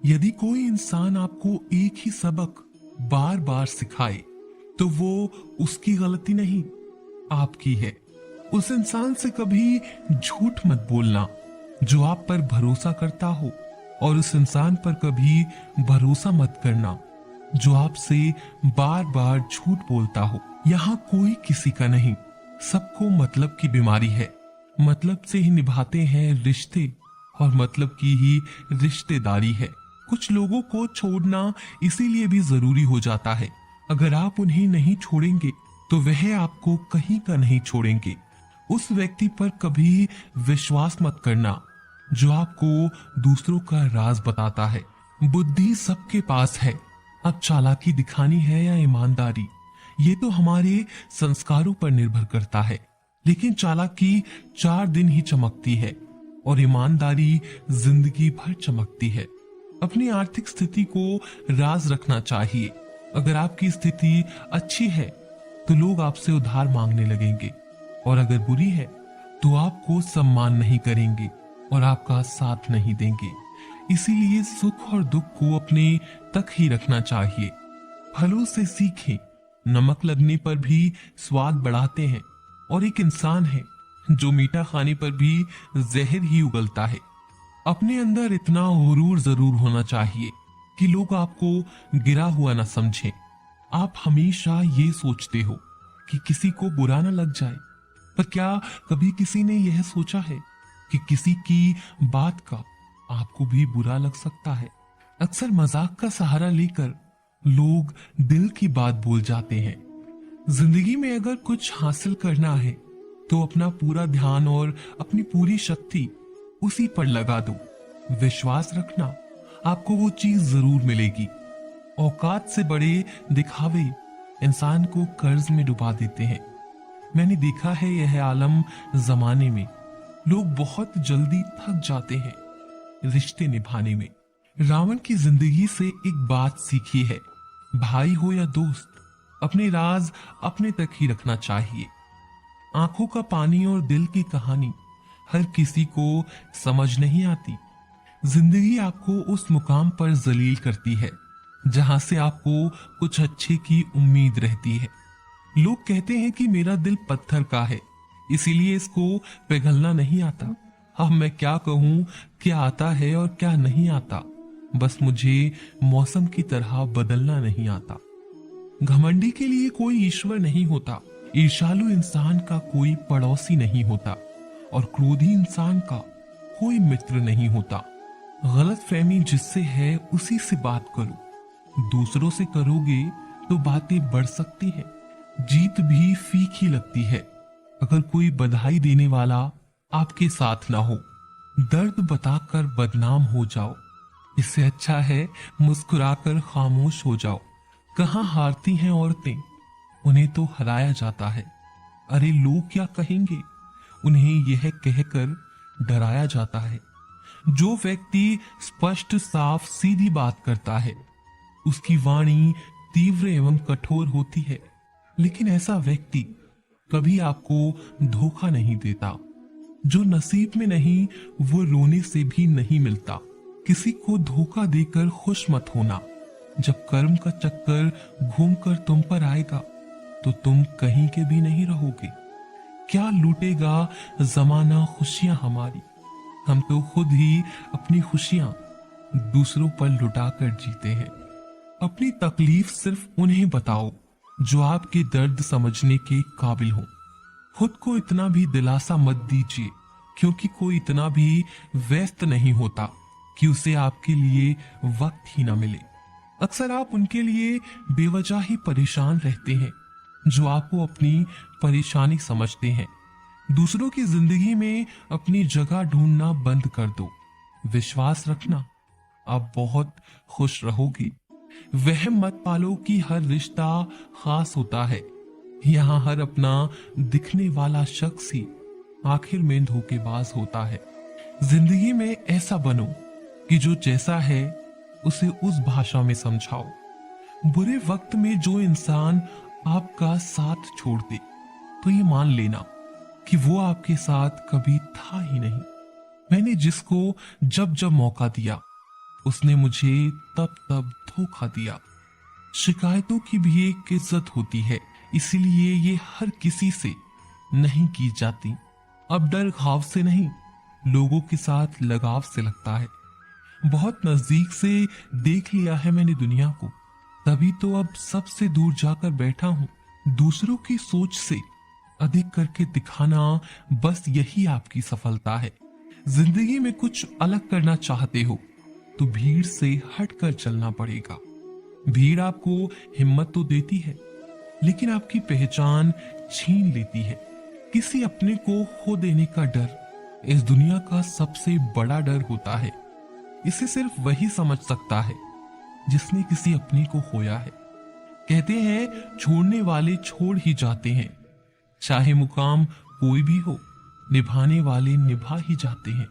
यदि कोई इंसान आपको एक ही सबक बार बार सिखाए तो वो उसकी गलती नहीं, आपकी है। उस इंसान से कभी झूठ मत बोलना जो आप पर भरोसा करता हो, और उस इंसान पर कभी भरोसा मत करना जो आपसे बार बार झूठ बोलता हो। यहाँ कोई किसी का नहीं, सबको मतलब की बीमारी है। मतलब से ही निभाते हैं रिश्ते, और मतलब की ही रिश्तेदारी है। कुछ लोगों को छोड़ना इसीलिए भी जरूरी हो जाता है। अगर आप उन्हें नहीं छोड़ेंगे तो वह आपको कहीं का नहीं छोड़ेंगे। उस व्यक्ति पर कभी विश्वास मत करना जो आपको दूसरों का राज बताता है। बुद्धि सबके पास है, अब चालाकी दिखानी है या ईमानदारी, ये तो हमारे संस्कारों पर निर्भर करता है। लेकिन चालाकी 4 दिन ही चमकती है और ईमानदारी जिंदगी भर चमकती है। अपनी आर्थिक स्थिति को राज रखना चाहिए। अगर आपकी स्थिति अच्छी है तो लोग आपसे उधार मांगने लगेंगे, और अगर बुरी है तो आपको सम्मान नहीं करेंगे और आपका साथ नहीं देंगे। इसीलिए सुख और दुख को अपने तक ही रखना चाहिए। फलों से सीखें, नमक लगने पर भी स्वाद बढ़ाते हैं, और एक इंसान है जो मीठा खाने पर भी जहर ही उगलता है। अपने अंदर इतना गुरूर जरूर होना चाहिए कि लोग आपको गिरा हुआ न समझें। आप हमेशा ये सोचते हो कि किसी को बुरा न लग जाए, पर क्या कभी किसी ने यह सोचा है कि किसी की बात का आपको भी बुरा लग सकता है? अक्सर मजाक का सहारा लेकर लोग दिल की बात बोल जाते हैं। जिंदगी में अगर कुछ हासिल करना है तो अपना पूरा ध्यान और अपनी पूरी शक्ति उसी पर लगा दो। विश्वास रखना, आपको वो चीज जरूर मिलेगी। औकात से बड़े दिखावे इंसान को कर्ज में डुबा देते हैं। मैंने देखा है यह आलम जमाने में लोग बहुत जल्दी थक जाते हैं रिश्ते निभाने में। रावण की जिंदगी से एक बात सीखी है, भाई हो या दोस्त, अपने राज अपने तक ही रखना चाहिए। आंखों का पानी और दिल की कहानी हर किसी को समझ नहीं आती। जिंदगी आपको उस मुकाम पर जलील करती है जहां से आपको कुछ अच्छे की उम्मीद रहती है। लोग कहते हैं कि मेरा दिल पत्थर का है, इसीलिए इसको पिघलना नहीं आता। अब मैं क्या कहूं, क्या आता है और क्या नहीं आता, बस मुझे मौसम की तरह बदलना नहीं आता। घमंडी के लिए कोई ईश्वर नहीं होता, ईर्ष्यालु इंसान का कोई पड़ोसी नहीं होता, और क्रोधी इंसान का कोई मित्र नहीं होता। गलतफहमी जिससे है उसी से बात करो। दूसरों से करोगे तो बातें बढ़ सकती हैं, जीत भी फीकी लगती है अगर कोई बधाई देने वाला आपके साथ ना हो। दर्द बताकर बदनाम हो जाओ, इससे अच्छा है मुस्कुराकर खामोश हो जाओ। कहाँ हारती हैं औरतें, उन्हें तो हराया जाता है। अरे लोग क्या कहेंगे, उन्हें यह कहकर डराया जाता है। जो व्यक्ति स्पष्ट साफ सीधी बात करता है उसकी वाणी तीव्र एवं कठोर होती है, लेकिन ऐसा व्यक्ति कभी आपको धोखा नहीं देता। जो नसीब में नहीं वो रोने से भी नहीं मिलता। किसी को धोखा देकर खुश मत होना। जब कर्म का चक्कर घूमकर तुम पर आएगा तो तुम कहीं के भी नहीं रहोगे। क्या लूटेगा जमाना खुशियां हमारी, हम तो खुद ही अपनी खुशियां दूसरों पर लुटाकर जीते हैं। अपनी तकलीफ सिर्फ उन्हें बताओ जो आपके दर्द समझने के काबिल हो। खुद को इतना भी दिलासा मत दीजिए, क्योंकि कोई इतना भी व्यस्त नहीं होता कि उसे आपके लिए वक्त ही ना मिले। अक्सर आप उनके लिए बेवजह ही परेशान रहते हैं जो आपको अपनी परेशानी समझते हैं। दूसरों की जिंदगी में अपनी जगह ढूंढना बंद कर दो। विश्वास रखना, आप बहुत खुश रहोगे। वहम मत पालो कि हर रिश्ता खास होता है। यहाँ हर अपना दिखने वाला शख्स ही आखिर में धोखेबाज होता है। जिंदगी में ऐसा बनो कि जो जैसा है उसे उस भाषा में समझाओ। बुरे वक्त में जो इंसान आपका साथ छोड़ दे तो ये मान लेना कि वो आपके साथ कभी था ही नहीं। मैंने जिसको जब जब मौका दिया उसने मुझे तब तब धोखा दिया। शिकायतों की भी एक इज्जत होती है, इसीलिए ये हर किसी से नहीं की जाती। अब डर घाव से नहीं, लोगों के साथ लगाव से लगता है। बहुत नजदीक से देख लिया है मैंने दुनिया को, तभी तो अब सबसे दूर जाकर बैठा हूं। दूसरों की सोच से अधिक करके दिखाना, बस यही आपकी सफलता है। जिंदगी में कुछ अलग करना चाहते हो तो भीड़ से हटकर चलना पड़ेगा। भीड़ आपको हिम्मत तो देती है, लेकिन आपकी पहचान छीन लेती है। किसी अपने को खो देने का डर इस दुनिया का सबसे बड़ा डर होता है। इसे सिर्फ वही समझ सकता है जिसने किसी अपने को खोया है। कहते हैं छोड़ने वाले छोड़ ही जाते हैं, चाहे मुकाम कोई भी हो, निभाने वाले निभा ही जाते हैं,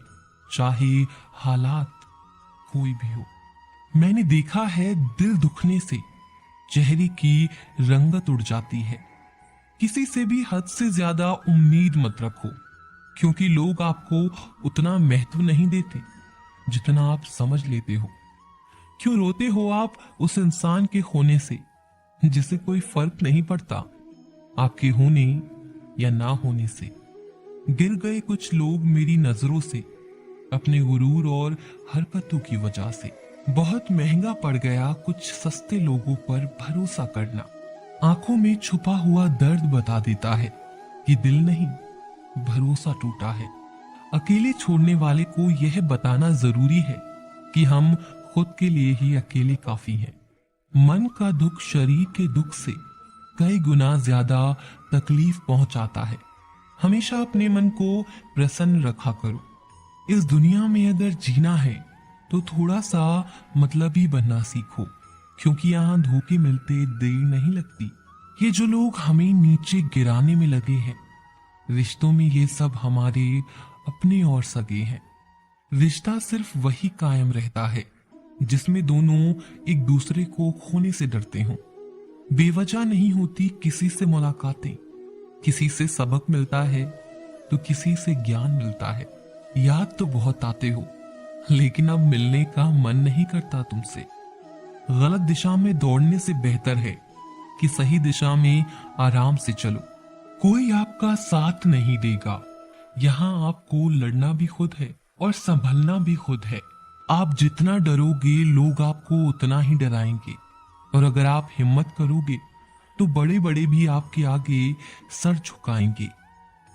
चाहे हालात कोई भी हो। मैंने देखा है दिल दुखने से चेहरे की रंगत उड़ जाती है। किसी से भी हद से ज्यादा उम्मीद मत रखो, क्योंकि लोग आपको उतना महत्व नहीं देते जितना आप समझ लेते हो। क्यों रोते हो आप उस इंसान के खोने से जिसे कोई फर्क नहीं पड़ता आपके होने या ना होने से। गिर गए कुछ लोग मेरी नजरों से, अपने गुरूर और हरकतों की वजह से। बहुत महंगा पड़ गया कुछ सस्ते लोगों पर भरोसा करना। आंखों में छुपा हुआ दर्द बता देता है कि दिल नहीं, भरोसा टूटा है। अकेले छोड़ने वाले को यह बताना जरूरी है कि हम खुद के लिए ही अकेले काफी हैं। मन का दुख शरीर के दुख से कई गुना ज्यादा तकलीफ पहुंचाता है। हमेशा अपने मन को प्रसन्न रखा करो। इस दुनिया में अगर जीना है तो थोड़ा सा मतलबी बनना सीखो, क्योंकि यहाँ धोखे मिलते देर नहीं लगती। ये जो लोग हमें नीचे गिराने में लगे हैं, रिश्तों में ये सब हमारे अपने और सगे हैं। रिश्ता सिर्फ वही कायम रहता है जिसमें दोनों एक दूसरे को खोने से डरते हों। बेवजह नहीं होती किसी से मुलाकातें, किसी से सबक मिलता है तो किसी से ज्ञान मिलता है। याद तो बहुत आते हो, लेकिन अब मिलने का मन नहीं करता तुमसे। गलत दिशा में दौड़ने से बेहतर है कि सही दिशा में आराम से चलो। कोई आपका साथ नहीं देगा। यहाँ आपको लड़ना भी खुद है और संभलना भी खुद है। आप जितना डरोगे लोग आपको उतना ही डराएंगे, और अगर आप हिम्मत करोगे तो बड़े बड़े भी आपके आगे सर झुकाएंगे।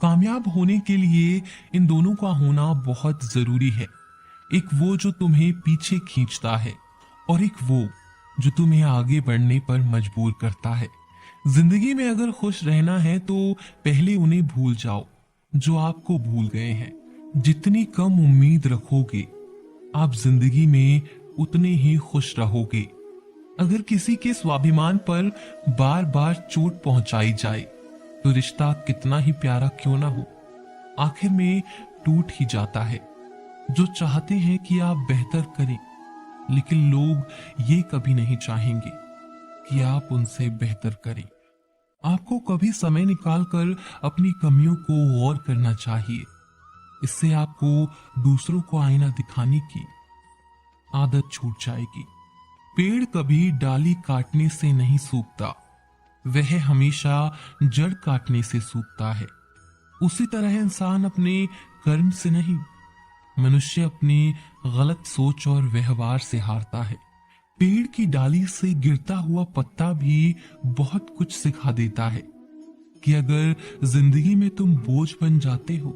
कामयाब होने के लिए इन दोनों का होना बहुत जरूरी है। एक वो जो तुम्हें पीछे खींचता है, और एक वो जो तुम्हें आगे बढ़ने पर मजबूर करता है। जिंदगी में अगर खुश रहना है तो पहले उन्हें भूल जाओ जो आपको भूल गए हैं। जितनी कम उम्मीद रखोगे आप जिंदगी में उतने ही खुश रहोगे। अगर किसी के स्वाभिमान पर बार बार चोट पहुंचाई जाए तो रिश्ता कितना ही प्यारा क्यों ना हो, आखिर में टूट ही जाता है। जो चाहते हैं कि आप बेहतर करें, लेकिन लोग ये कभी नहीं चाहेंगे कि आप उनसे बेहतर करें। आपको कभी समय निकालकर अपनी कमियों को गौर करना चाहिए। इससे आपको दूसरों को आईना दिखाने की आदत छूट जाएगी। पेड़ कभी डाली काटने से नहीं सूखता, वह हमेशा जड़ काटने से सूखता है। उसी तरह इंसान अपने कर्म से नहीं, मनुष्य अपनी गलत सोच और व्यवहार से हारता है। पेड़ की डाली से गिरता हुआ पत्ता भी बहुत कुछ सिखा देता है कि अगर जिंदगी में तुम बोझ बन जाते हो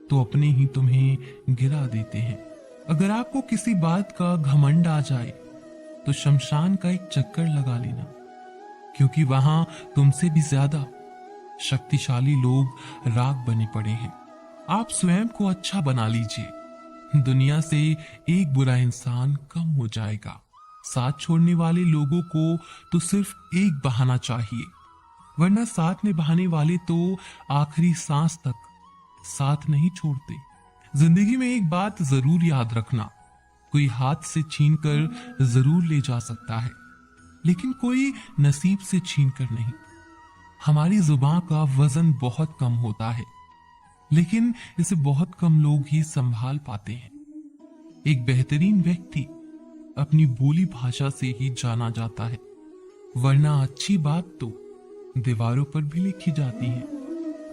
तो अपने ही तुम्हें गिरा देते हैं। अगर आपको किसी बात का घमंड आ जाए तो शमशान का एक चक्कर लगा लेना, क्योंकि वहां तुमसे भी ज्यादा शक्तिशाली लोग राग बने पड़े हैं। आप स्वयं को अच्छा बना लीजिए, दुनिया से एक बुरा इंसान कम हो जाएगा। साथ छोड़ने वाले लोगों को तो सिर्फ एक बहाना चाहिए, वरना साथ निभाने वाले तो आखिरी सांस तक साथ नहीं छोड़ते। जिंदगी में एक बात जरूर याद रखना, कोई हाथ से छीनकर जरूर ले जा सकता है, लेकिन कोई नसीब से छीनकर नहीं। हमारी जुबान का वजन बहुत कम होता है, लेकिन इसे बहुत कम लोग ही संभाल पाते हैं। एक बेहतरीन व्यक्ति अपनी बोली भाषा से ही जाना जाता है, वरना अच्छी बात तो दीवारों पर भी लिखी जाती है,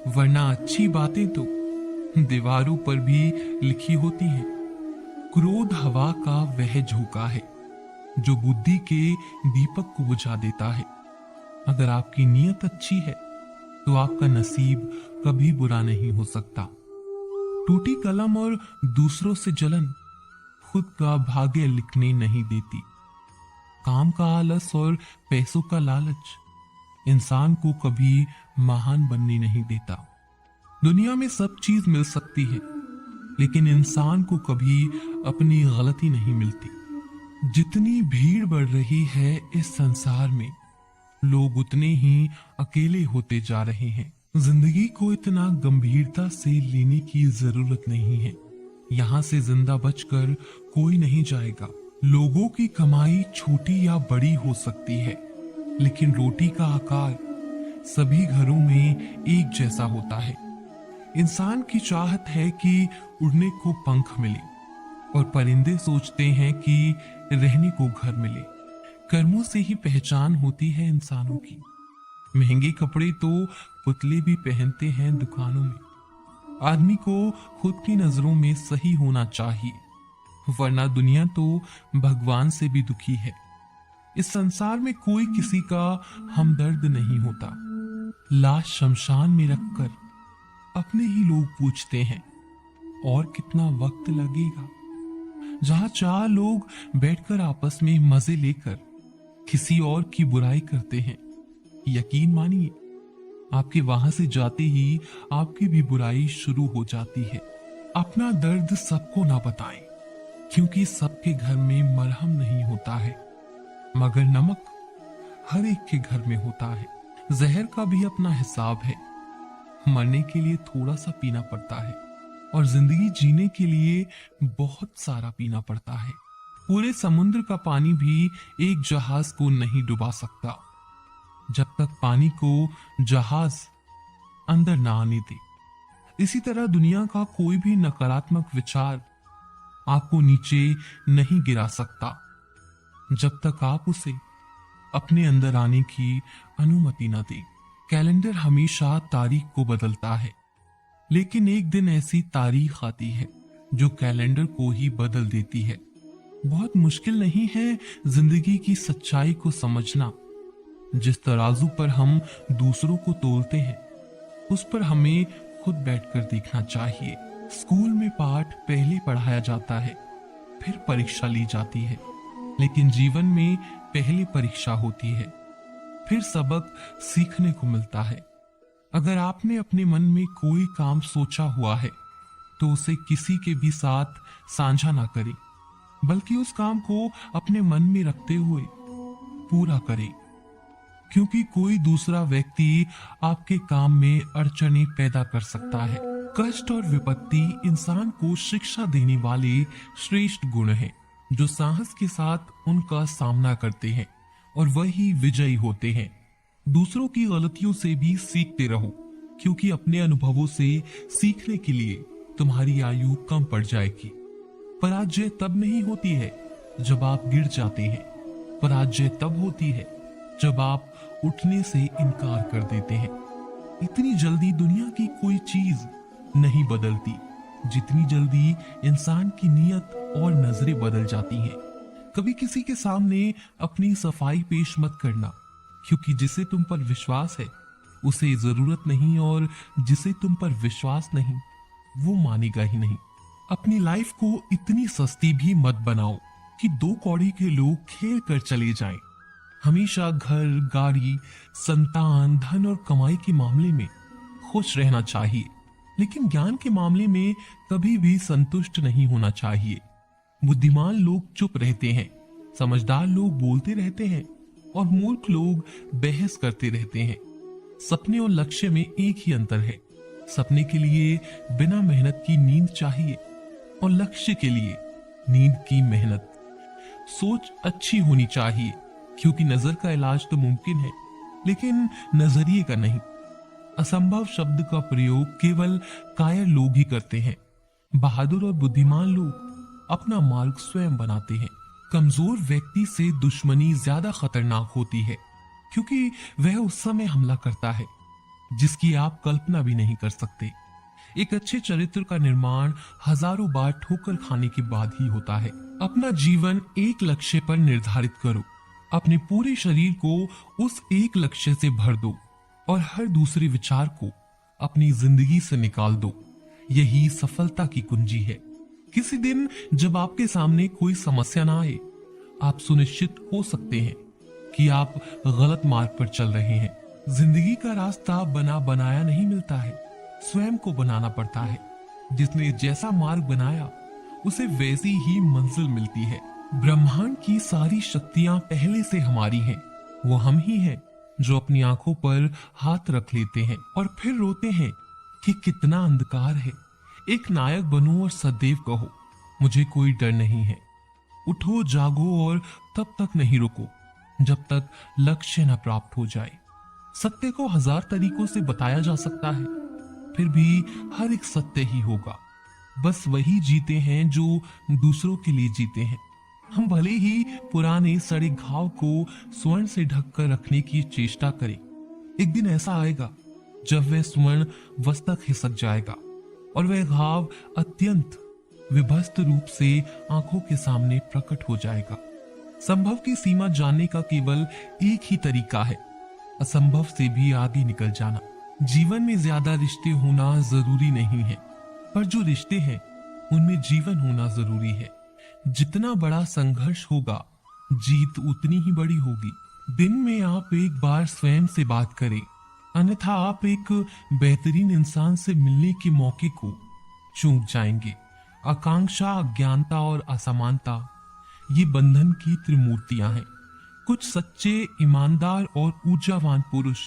वरना अच्छी बातें तो दीवारों पर भी लिखी होती हैं। क्रोध हवा का वह झोंका है जो बुद्धि के दीपक को बुझा देता है। अगर आपकी नीयत अच्छी है तो आपका नसीब कभी बुरा नहीं हो सकता। टूटी कलम और दूसरों से जलन खुद का भाग्य लिखने नहीं देती। काम का आलस और पैसों का लालच इंसान को कभी महान बनने नहीं देता। दुनिया में सब चीज मिल सकती है, लेकिन इंसान को कभी अपनी गलती नहीं मिलती। जितनी भीड़ बढ़ रही है इस संसार में, लोग उतने ही अकेले होते जा रहे हैं। जिंदगी को इतना गंभीरता से लेने की जरूरत नहीं है। यहाँ से जिंदा बचकर कोई नहीं जाएगा। लोगों की कमाई छोटी या बड़ी हो सकती है, लेकिन रोटी का आकार सभी घरों में एक जैसा होता है। इंसान की चाहत है कि उड़ने को पंख मिले, और परिंदे सोचते हैं कि रहने को घर मिले। कर्मों से ही पहचान होती है इंसानों की। महंगे कपड़े तो पुतले भी पहनते हैं दुकानों में। आदमी को खुद की नजरों में सही होना चाहिए, वरना दुनिया तो भगवान से भी दुखी है। इस संसार में कोई किसी का हमदर्द नहीं होता। लाश शमशान में रखकर अपने ही लोग पूछते हैं, और कितना वक्त लगेगा। जहां चार लोग बैठकर आपस में मजे लेकर किसी और की बुराई करते हैं, यकीन मानिए आपके वहां से जाते ही आपकी भी बुराई शुरू हो जाती है। अपना दर्द सबको ना बताएं, क्योंकि सबके घर में मरहम नहीं होता है, मगर नमक हर एक के घर में होता है। जहर का भी अपना हिसाब है। मरने के लिए थोड़ा सा पीना पड़ता है, और जिंदगी जीने के लिए बहुत सारा पीना पड़ता है। पूरे समुद्र का पानी भी एक जहाज को नहीं डुबा सकता, जब तक पानी को जहाज अंदर ना आने दे। इसी तरह दुनिया का कोई भी नकारात्मक विचार आपको नीचे नहीं गिरा सकता, जब तक आप उसे अपने अंदर आने की अनुमति न दें। कैलेंडर हमेशा तारीख को बदलता है, लेकिन एक दिन ऐसी तारीख आती है जो कैलेंडर को ही बदल देती है। बहुत मुश्किल नहीं है जिंदगी की सच्चाई को समझना। जिस तराजू पर हम दूसरों को तोलते हैं, उस पर हमें खुद बैठकर देखना चाहिए। स्कूल में पाठ पहले पढ़ाया जाता है, फिर परीक्षा ली जाती है, लेकिन जीवन में पहले परीक्षा होती है, फिर सबक सीखने को मिलता है। अगर आपने अपने मन में कोई काम सोचा हुआ है, तो उसे किसी के भी साथ साझा ना करें, बल्कि उस काम को अपने मन में रखते हुए पूरा करें, क्योंकि कोई दूसरा व्यक्ति आपके काम में अड़चने पैदा कर सकता है। कष्ट और विपत्ति इंसान को शिक्षा देने वाले श्रेष्ठ गुण हैं, जो साहस के साथ उनका सामना करते हैं और वही विजयी होते हैं। दूसरों की गलतियों से भी सीखते रहो, क्योंकि अपने अनुभवों से सीखने के लिए तुम्हारी आयु कम पड़ जाएगी। पराजय तब नहीं होती है जब आप गिर जाते हैं। पराजय तब होती है जब आप उठने से इनकार कर देते हैं। इतनी जल्दी दुनिया की कोई चीज नहीं बदलती, जितनी जल्दी इंसान की नीयत और नजरें बदल जाती हैं। कभी किसी के सामने अपनी सफाई पेश मत करना, क्योंकि जिसे तुम पर विश्वास है उसे जरूरत नहीं, और जिसे तुम पर विश्वास नहीं वो मानेगा ही नहीं। अपनी लाइफ को इतनी सस्ती भी मत बनाओ कि दो कौड़ी के लोग खेल कर चले जाएं। हमेशा घर, गाड़ी, संतान, धन और कमाई के मामले में खुश रहना चाहिए, लेकिन ज्ञान के मामले में कभी भी संतुष्ट नहीं होना चाहिए। बुद्धिमान लोग चुप रहते हैं, समझदार लोग बोलते रहते हैं, और मूर्ख लोग बहस करते रहते हैं। सपने और लक्ष्य में एक ही अंतर है। सपने के लिए बिना मेहनत की नींद चाहिए, और लक्ष्य के लिए नींद की मेहनत। सोच अच्छी होनी चाहिए, क्योंकि नजर का इलाज तो मुमकिन है, लेकिन नजरिए का नहीं। असंभव शब्द का प्रयोग केवल कायर लोग ही करते हैं। बहादुर और बुद्धिमान लोग अपना मार्ग स्वयं बनाते हैं। कमजोर व्यक्ति से दुश्मनी ज्यादा खतरनाक होती है, क्योंकि वह उस समय हमला करता है जिसकी आप कल्पना भी नहीं कर सकते। एक अच्छे चरित्र का निर्माण हजारों बार ठोकर खाने के बाद ही होता है। अपना जीवन एक लक्ष्य पर निर्धारित करो, अपने पूरे शरीर को उस एक लक्ष्य से भर दो और हर दूसरे विचार को अपनी जिंदगी से निकाल दो। यही सफलता की कुंजी है। किसी दिन जब आपके सामने कोई समस्या ना आए, आप सुनिश्चित हो सकते हैं कि आप गलत मार्ग पर चल रहे हैं। जिंदगी का रास्ता बना बनाया नहीं मिलता है, स्वयं को बनाना पड़ता है। जिसने जैसा मार्ग बनाया उसे वैसी ही मंजिल मिलती है। ब्रह्मांड की सारी शक्तियां पहले से हमारी हैं। वो हम ही हैं जो अपनी आंखों पर हाथ रख लेते हैं और फिर रोते हैं कि कितना अंधकार है। एक नायक बनो और सदैव कहो, मुझे कोई डर नहीं है। उठो, जागो और तब तक नहीं रुको जब तक लक्ष्य न प्राप्त हो जाए। सत्य को हजार तरीकों से बताया जा सकता है, फिर भी हर एक सत्य ही होगा। बस वही जीते हैं जो दूसरों के लिए जीते हैं। हम भले ही पुराने सड़े घाव को स्वर्ण से ढककर रखने की चेष्टा करें, एक दिन ऐसा आएगा जब वह स्वर्ण वस्तक खिसक जाएगा और वह घाव अत्यंत विभस्त रूप से आंखों के सामने प्रकट हो जाएगा। संभव की सीमा जानने का केवल एक ही तरीका है, असंभव से भी आगे निकल जाना। जीवन में ज्यादा रिश्ते होना जरूरी नहीं है, पर जो रिश्ते हैं उनमें जीवन होना जरूरी है। जितना बड़ा संघर्ष होगा, जीत उतनी ही बड़ी होगी। दिन में आप एक बार स्वयं से बात करें, अन्यथा आप एक बेहतरीन इंसान से मिलने के मौके को चूक जाएंगे। आकांक्षा, अज्ञानता और असमानता ये बंधन की त्रिमूर्तियां हैं। कुछ सच्चे, ईमानदार और ऊर्जावान पुरुष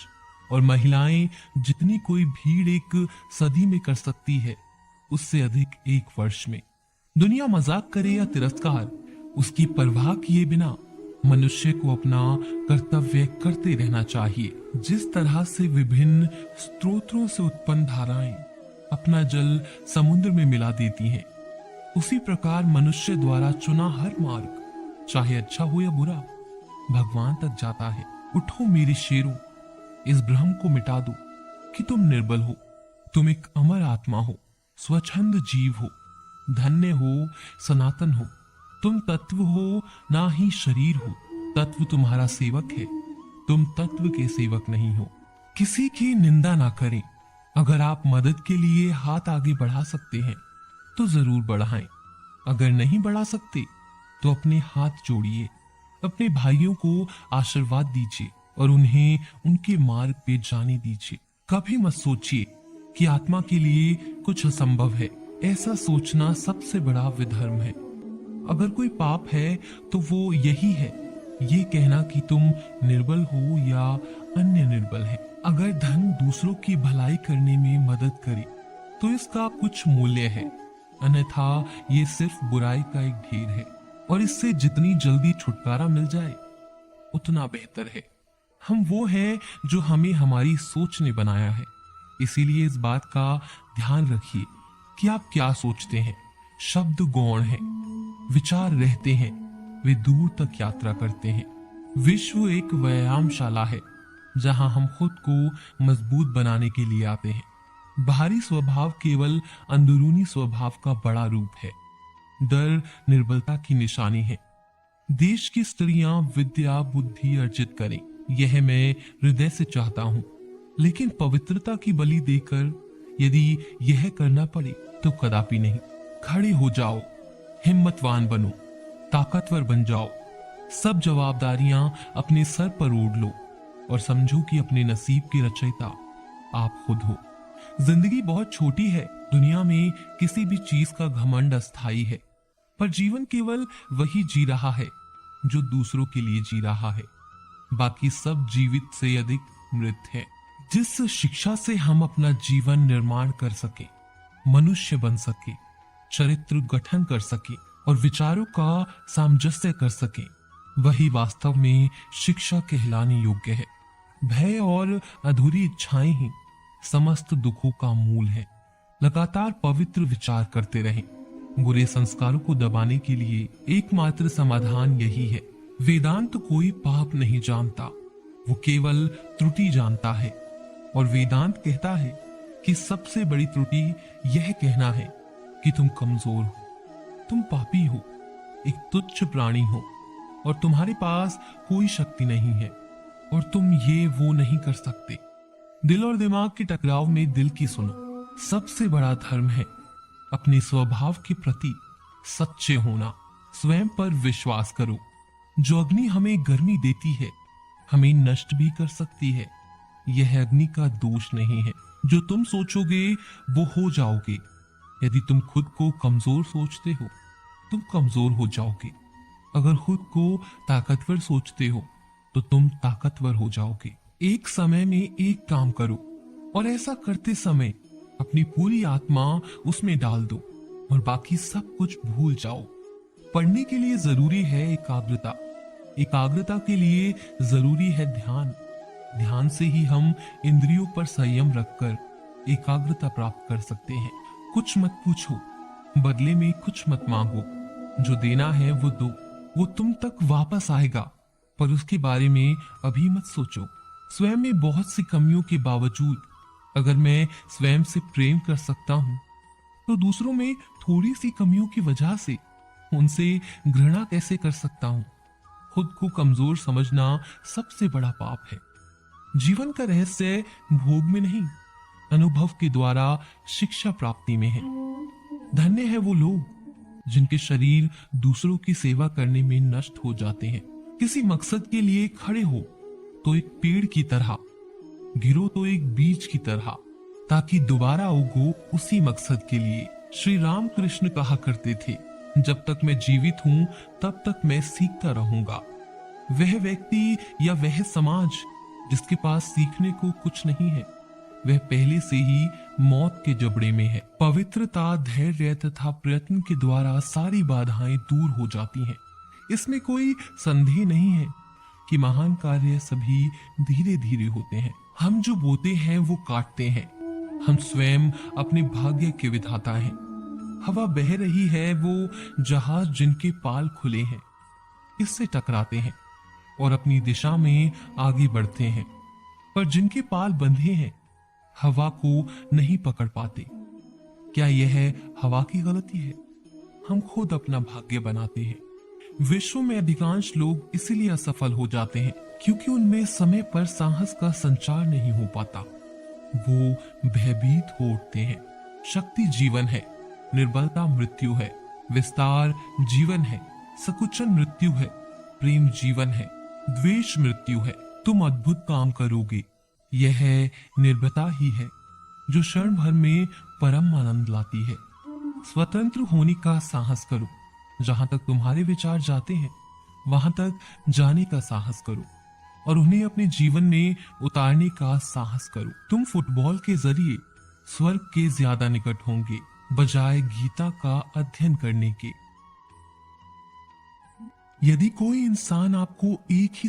और महिलाएं जितनी कोई भीड़ एक सदी में कर सकती है, उससे अधिक एक वर्ष में। दुनिया मजाक करे या तिरस्कार, उसकी परवाह किए बिना मनुष्य को अपना कर्तव्य करते रहना चाहिए। जिस तरह से विभिन्न स्रोतों से उत्पन्न धाराएं अपना जल समुद्र में मिला देती हैं, उसी प्रकार मनुष्य द्वारा चुना हर मार्ग, चाहे अच्छा हो या बुरा, भगवान तक जाता है। उठो मेरे शेरों, इस भ्रम को मिटा दो कि तुम निर्बल हो। तुम एक अमर आत्मा हो, स्वच्छंद जीव हो, धन्य हो, सनातन हो। तुम तत्व हो, ना ही शरीर हो। तत्व तुम्हारा सेवक है, तुम तत्व के सेवक नहीं हो। किसी की निंदा ना करें। अगर आप मदद के लिए हाथ आगे बढ़ा सकते हैं तो जरूर बढ़ाएं। अगर नहीं बढ़ा सकते तो अपने हाथ जोड़िए, अपने भाइयों को आशीर्वाद दीजिए और उन्हें उनके मार्ग पे जाने दीजिए। कभी मत सोचिए कि आत्मा के लिए कुछ असंभव है। ऐसा सोचना सबसे बड़ा विधर्म है। अगर कोई पाप है तो वो यही है, ये कहना कि तुम निर्बल हो या अन्य निर्बल है। अगर धन दूसरों की भलाई करने में मदद करे तो इसका कुछ मूल्य है, अन्यथा ये सिर्फ बुराई का एक ढेर है और इससे जितनी जल्दी छुटकारा मिल जाए उतना बेहतर है। हम वो हैं जो हमें हमारी सोच ने बनाया है, इसीलिए इस बात का ध्यान रखिए कि आप क्या सोचते हैं। शब्द गौण हैं, विचार रहते हैं, वे दूर तक यात्रा करते हैं। विश्व एक व्यायामशाला है जहां हम खुद को मजबूत बनाने के लिए आते हैं। बाहरी स्वभाव केवल अंदरूनी स्वभाव का बड़ा रूप है। डर निर्बलता की निशानी है। देश की स्त्रियां विद्या बुद्धि अर्जित करें, यह मैं हृदय से चाहता हूं, लेकिन पवित्रता की बलि देकर यदि यह करना पड़े तो कदापि नहीं। खड़े हो जाओ, हिम्मतवान बनो, ताकतवर बन जाओ। सब जवाबदारियां अपने सर पर ओढ़ लो और समझो कि अपने नसीब के रचयिता आप खुद हो। जिंदगी बहुत छोटी है। दुनिया में किसी भी चीज का घमंड अस्थायी है, पर जीवन केवल वही जी रहा है जो दूसरों के लिए जी रहा है। बाकी सब जीवित से अधिक मृत है। जिस शिक्षा से हम अपना जीवन निर्माण कर सके, मनुष्य बन सके, चरित्र गठन कर सके और विचारों का सामंजस्य कर सके, वही वास्तव में शिक्षा कहलाने योग्य है। भय और अधूरी इच्छाएं ही समस्त दुखों का मूल है। लगातार पवित्र विचार करते रहें, बुरे संस्कारों को दबाने के लिए एकमात्र समाधान यही है। वेदांत कोई पाप नहीं जानता, वो केवल त्रुटि जानता है। और वेदांत कहता है कि सबसे बड़ी त्रुटि यह कहना है कि तुम कमजोर हो, तुम पापी हो, एक तुच्छ प्राणी हो और तुम्हारे पास कोई शक्ति नहीं है और तुम ये वो नहीं कर सकते। दिल और दिमाग के टकराव में दिल की सुनो। सबसे बड़ा धर्म है अपने स्वभाव के प्रति सच्चे होना। स्वयं पर विश्वास करो। जो अग्नि हमें गर्मी देती है हमें नष्ट भी कर सकती है। यह अग्नि का दोष नहीं है। जो तुम सोचोगे वो हो जाओगे। यदि तुम खुद को कमजोर सोचते हो तुम कमजोर हो जाओगे। अगर खुद को ताकतवर सोचते हो तो तुम ताकतवर हो जाओगे। एक समय में एक काम करो और ऐसा करते समय अपनी पूरी आत्मा उसमें डाल दो और बाकी सब कुछ भूल जाओ। पढ़ने के लिए जरूरी है एकाग्रता, एकाग्रता के लिए जरूरी है ध्यान। ध्यान से ही हम इंद्रियों पर संयम रखकर एकाग्रता प्राप्त कर सकते हैं। कुछ मत पूछो, बदले में कुछ मत मांगो। जो देना है वो दो, वो तुम तक वापस आएगा, पर उसके बारे में अभी मत सोचो। स्वयं में बहुत सी कमियों के बावजूद अगर मैं स्वयं से प्रेम कर सकता हूं तो दूसरों में थोड़ी सी कमियों की वजह से उनसे घृणा कैसे कर सकता हूं। खुद को कमजोर समझना सबसे बड़ा पाप है। जीवन का रहस्य भोग में नहीं, अनुभव के द्वारा शिक्षा प्राप्ति में है। धन्य है वो लोग जिनके शरीर दूसरों की सेवा करने में नष्ट हो जाते हैं। किसी मकसद के लिए खड़े हो तो एक पेड़ की तरह, गिरो तो एक बीज की तरह, ताकि दोबारा उगो उसी मकसद के लिए। श्री राम कृष्ण कहा करते थे, जब तक मैं जीवित हूं तब तक मैं सीखता रहूंगा। वह व्यक्ति या वह समाज जिसके पास सीखने को कुछ नहीं है वह पहले से ही मौत के जबड़े में है। पवित्रता, धैर्य तथा प्रयत्न के द्वारा सारी बाधाएं दूर हो जाती हैं। इसमें कोई संदेह नहीं है कि महान कार्य सभी धीरे धीरे होते हैं। हम जो बोते हैं वो काटते हैं। हम स्वयं अपने भाग्य के विधाता हैं। हवा बह रही है, वो जहाज जिनके पाल खुले हैं इससे टकराते हैं और अपनी दिशा में आगे बढ़ते हैं, पर जिनके पाल बंधे हैं हवा को नहीं पकड़ पाते। क्या यह हवा की गलती है? हम खुद अपना भाग्य बनाते हैं। विश्व में अधिकांश लोग इसीलिए असफल हो जाते हैं क्योंकि उनमें समय पर साहस का संचार नहीं हो पाता। वो भयभीत हो उठते हैं। शक्ति जीवन है, निर्बलता मृत्यु है, विस्तार जीवन है, सकुचन मृत्यु है, प्रेम जीवन है, द्वेष मृत्यु है। तुम अद्भुत काम करोगे। यह निर्भयता ही है जो क्षण भर में परम आनंद लाती है। स्वतंत्र होने का साहस करो। जहां तक तुम्हारे विचार जाते हैं वहां तक जाने का साहस करो और उन्हें अपने जीवन में उतारने का साहस करो। तुम फुटबॉल के जरिए स्वर्ग के ज्यादा निकट होंगे बजाय गीता का अध्ययन करने के। यदि कोई इंसान आपको एक ही